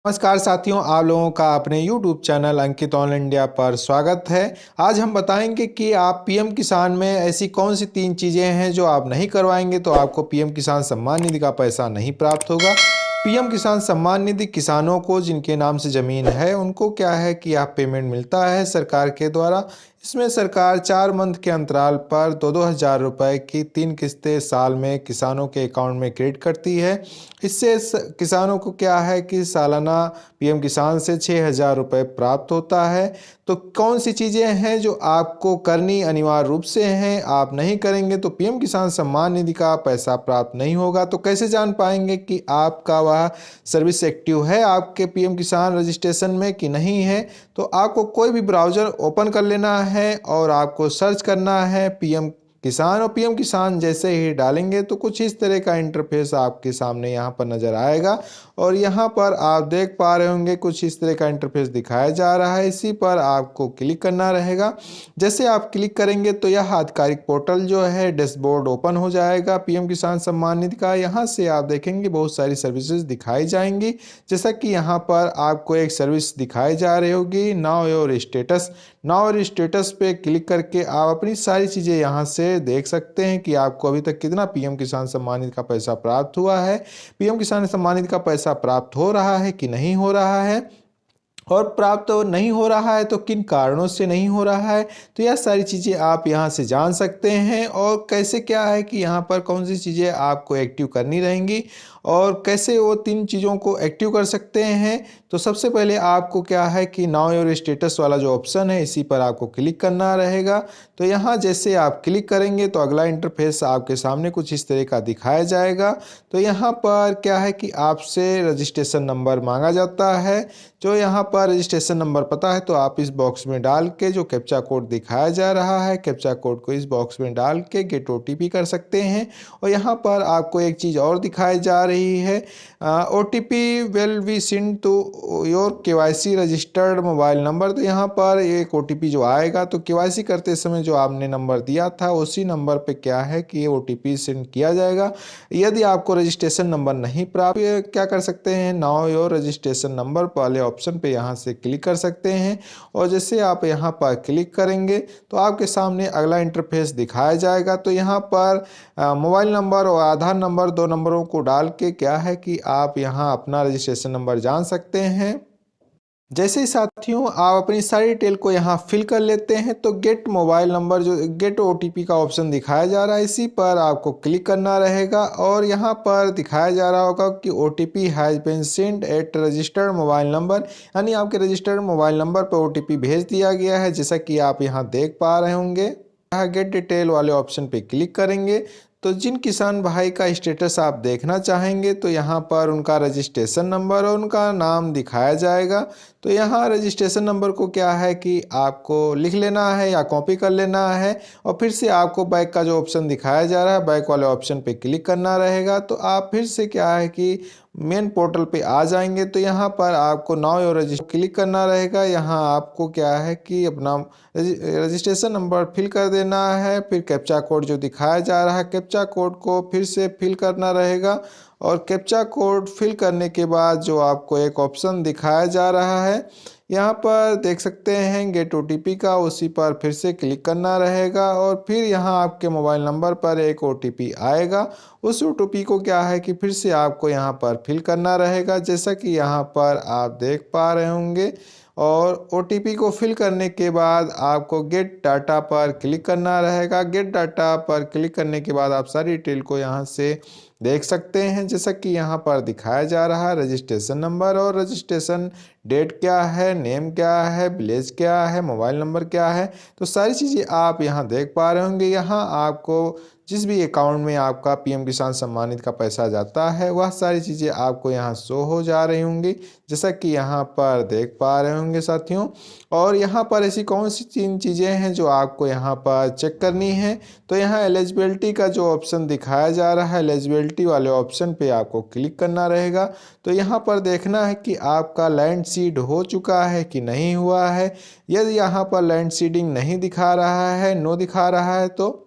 नमस्कार साथियों, आप लोगों का अपने YouTube channel Ankit on India पर स्वागत है। आज हम बताएंगे कि आप पीएम किसान में ऐसी कौन सी 3 चीज़ें हैं जो आप नहीं करवाएंगे तो आपको पीएम किसान सम्मान निधि का पैसा नहीं प्राप्त होगा। पीएम किसान सम्मान निधि किसानों को जिनके नाम से ज़मीन है उनको क्या है कि आप पेमेंट मिलता है सरकार के द्वारा। इसमें सरकार 4 मंथ के अंतराल पर 2-2 हज़ार रुपये की 3 किस्तें साल में किसानों के अकाउंट में क्रेडिट करती है। इससे किसानों को क्या है कि सालाना पीएम किसान से 6,000 रुपये प्राप्त होता है। तो कौन सी चीज़ें हैं जो आपको करनी अनिवार्य रूप से हैं, आप नहीं करेंगे तो पीएम किसान सम्मान निधि का पैसा प्राप्त नहीं होगा। तो कैसे जान पाएंगे कि आपका वह सर्विस एक्टिव है आपके पीएम किसान रजिस्ट्रेशन में कि नहीं है? तो आपको कोई भी ब्राउज़र ओपन कर लेना है और आपको सर्च करना है पीएम किसान, और पीएम किसान जैसे ही डालेंगे तो कुछ इस तरह का इंटरफेस आपके सामने यहाँ पर नज़र आएगा। और यहाँ पर आप देख पा रहे होंगे कुछ इस तरह का इंटरफेस दिखाया जा रहा है। इसी पर आपको क्लिक करना रहेगा। जैसे आप क्लिक करेंगे तो यह आधिकारिक पोर्टल जो है डैशबोर्ड ओपन हो जाएगा पीएम किसान सम्मान निधि का। यहाँ से आप देखेंगे बहुत सारी सर्विसेज दिखाई जाएंगी। जैसा कि यहाँ पर आपको एक सर्विस दिखाई जा रही होगी now your status. Now your status पे क्लिक करके आप अपनी सारी चीज़ें यहाँ से देख सकते हैं कि आपको अभी तक कितना पीएम किसान सम्मान निधि का पैसा प्राप्त हुआ है, पीएम किसान सम्मान निधि का पैसा प्राप्त हो रहा है कि नहीं हो रहा है, और प्राप्त नहीं हो रहा है तो किन कारणों से नहीं हो रहा है। तो यह सारी चीज़ें आप यहाँ से जान सकते हैं। और कैसे क्या है कि यहाँ पर कौन सी चीज़ें आपको एक्टिव करनी रहेंगी और कैसे वो 3 चीज़ों को एक्टिव कर सकते हैं। तो सबसे पहले आपको क्या है कि नाउ योर स्टेटस वाला जो ऑप्शन है इसी पर आपको क्लिक करना रहेगा। तो यहाँ जैसे आप क्लिक करेंगे तो अगला इंटरफेस आपके सामने कुछ इस तरह का दिखाया जाएगा। तो यहाँ पर क्या है कि आपसे रजिस्ट्रेशन नंबर मांगा जाता है। जो यहाँ पर रजिस्ट्रेशन नंबर पता है तो आप इस बॉक्स में डाल के जो कैप्चा कोड दिखाया जा रहा है, कैप्चा कोड को इस बॉक्स में डाल के गेट ओटीपी कर सकते हैं। और यहाँ पर आपको एक चीज़ और दिखाई जा रही है, OTP will be send to your KYC registered mobile number. तो यहाँ पर एक ओटीपी जो आएगा तो केवाईसी करते समय जो आपने नंबर दिया था उसी नंबर पे क्या है कि ये ओटीपी सेंड किया जाएगा। यदि आपको रजिस्ट्रेशन नंबर नहीं प्राप्त, क्या कर सकते हैं, नाउ योर रजिस्ट्रेशन नंबर वाले ऑप्शन पे यहाँ से क्लिक कर सकते हैं। और जैसे आप यहाँ पर क्लिक करेंगे तो आपके सामने अगला इंटरफेस दिखाया जाएगा। तो यहाँ पर मोबाइल नंबर और आधार नंबर 2 नंबरों को डाल के क्या है कि आप यहाँ अपना रजिस्ट्रेशन नंबर जान सकते हैं। जैसे ही साथियों आप अपनी सारी डिटेल को यहाँ फिल कर लेते हैं तो गेट मोबाइल नंबर जो गेट ओटीपी का ऑप्शन दिखाया जा रहा है इसी पर आपको क्लिक करना रहेगा। और यहाँ पर दिखाया जा रहा होगा कि OTP has been send at registered mobile number, यानी आपके रजिस्टर्ड मोबाइल नंबर पर ओटीपी भेज दिया गया है। जैसा कि आप यहाँ देख पा रहे होंगे, यहाँ गेट डिटेल वाले ऑप्शन पे क्लिक करेंगे तो जिन किसान भाई का स्टेटस आप देखना चाहेंगे तो यहाँ पर उनका रजिस्ट्रेशन नंबर और उनका नाम दिखाया जाएगा। तो यहाँ रजिस्ट्रेशन नंबर को क्या है कि आपको लिख लेना है या कॉपी कर लेना है और फिर से आपको बैक का जो ऑप्शन दिखाया जा रहा है बैक वाले ऑप्शन पे क्लिक करना रहेगा। तो आप फिर से क्या है कि मेन पोर्टल पे आ जाएंगे। तो यहाँ पर आपको नाउ योर रजिस्टर क्लिक करना रहेगा। यहाँ आपको क्या है कि अपना रजिस्ट्रेशन नंबर फिल कर देना है, फिर कैप्चा कोड जो दिखाया जा रहा है कैप्चा कोड को फिर से फिल करना रहेगा। और कैप्चा कोड फिल करने के बाद जो आपको एक ऑप्शन दिखाया जा रहा है यहाँ पर देख सकते हैं गेट ओटीपी का, उसी पर फिर से क्लिक करना रहेगा। और फिर यहाँ आपके मोबाइल नंबर पर एक ओटीपी आएगा, उस ओटीपी को क्या है कि फिर से आपको यहाँ पर फिल करना रहेगा जैसा कि यहाँ पर आप देख पा रहे होंगे। और ओटीपी को फिल करने के बाद आपको गेट डाटा पर क्लिक करना रहेगा। गेट डाटा पर क्लिक करने के बाद आप सारी डिटेल को यहाँ से देख सकते हैं जैसा कि यहाँ पर दिखाया जा रहा है रजिस्ट्रेशन नंबर और रजिस्ट्रेशन डेट क्या है, नेम क्या है, विलेज क्या है, मोबाइल नंबर क्या है। तो सारी चीज़ें आप यहाँ देख पा रहे होंगे। यहाँ आपको जिस भी अकाउंट में आपका पीएम किसान सम्मान निधि का पैसा जाता है वह सारी चीज़ें आपको यहाँ शो हो जा रही होंगी जैसा कि यहाँ पर देख पा रहे होंगे साथियों। और यहाँ पर ऐसी कौन सी 3 चीज़ें हैं जो आपको यहाँ पर चेक करनी है। तो यहाँ एलिजिबिलिटी का जो ऑप्शन दिखाया जा रहा है एलिजिबिलिटी वाले ऑप्शन पे आपको क्लिक करना रहेगा। तो यहाँ पर देखना है कि आपका लैंड सीड हो चुका है कि नहीं हुआ है। यदि यहाँ पर लैंड सीडिंग नहीं दिखा रहा है, नो दिखा रहा है, तो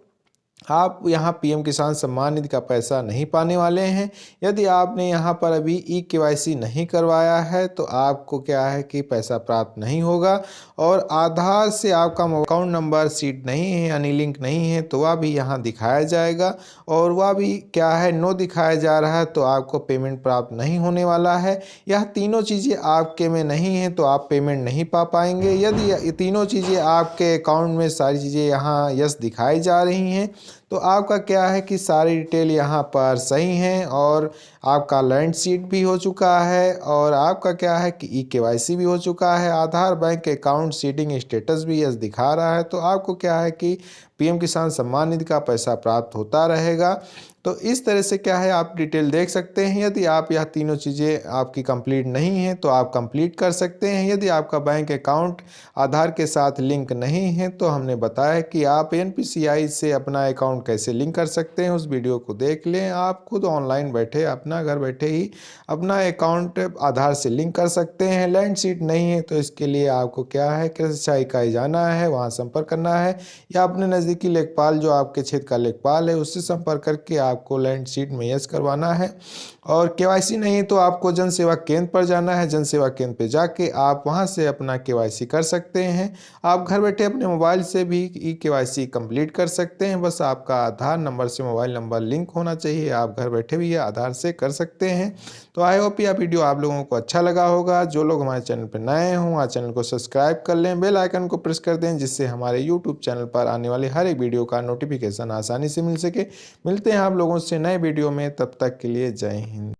आप यहाँ पीएम किसान सम्मान निधि का पैसा नहीं पाने वाले हैं। यदि आपने यहाँ पर अभी ई-केवाईसी नहीं करवाया है तो आपको क्या है कि पैसा प्राप्त नहीं होगा, और आधार से आपका अकाउंट नंबर सीड नहीं है यानी लिंक नहीं है तो वह भी यहाँ दिखाया जाएगा, और वह भी क्या है नो दिखाया जा रहा है, तो आपको पेमेंट प्राप्त नहीं होने वाला है। यह तीनों चीज़ें आपके में नहीं हैं तो आप पेमेंट नहीं पा पाएंगे। यदि ये तीनों चीज़ें आपके अकाउंट में सारी चीज़ें यहाँ यस दिखाई जा रही हैं तो आपका क्या है कि सारी डिटेल यहाँ पर सही हैं, और आपका लैंड सीट भी हो चुका है, और आपका क्या है कि ई-केवाईसी भी हो चुका है, आधार बैंक अकाउंट सीडिंग स्टेटस भी यस दिखा रहा है, तो आपको क्या है कि पीएम किसान सम्मान निधि का पैसा प्राप्त होता रहेगा। तो इस तरह से क्या है आप डिटेल देख सकते हैं। यदि आप यह तीनों चीज़ें आपकी कंप्लीट नहीं हैं तो आप कंप्लीट कर सकते हैं। यदि आपका बैंक अकाउंट आधार के साथ लिंक नहीं है तो हमने बताया कि आप एनपीसीआई से अपना अकाउंट कैसे लिंक कर सकते हैं, उस वीडियो को देख लें। आप खुद ऑनलाइन बैठे अपना घर बैठे ही अपना अकाउंट आधार से लिंक कर सकते हैं। लैंड सीट नहीं है तो इसके लिए आपको क्या है कृषि शिक्षा इकाई जाना है, वहाँ संपर्क करना है, या अपने नज़दीकी लेखपाल जो आपके क्षेत्र का लेखपाल है उससे संपर्क करके आपको लैंड सीट में यस करवाना है। और केवाईसी नहीं तो आपको जन सेवा केंद्र पर जाना है। जन सेवा केंद्र पे जाके आप वहां से अपना केवाईसी कर सकते हैं। आप घर बैठे अपने मोबाइल से भी ई केवाईसी कंप्लीट कर सकते हैं। बस आपका आधार नंबर से मोबाइल नंबर लिंक होना चाहिए। आप घर बैठे भी आधार से कर सकते हैं। तो आई होप यह वीडियो आप लोगों को अच्छा लगा होगा। जो लोग हमारे चैनल पर नए हों हमारे चैनल को सब्सक्राइब कर लें, बेल आइकन को प्रेस कर दें, जिससे हमारे यूट्यूब चैनल पर आने वाले हर एक वीडियो का नोटिफिकेशन आसानी से मिल सके। मिलते हैं आप लोगों से नए वीडियो में, तब तक के लिए जय हिंद।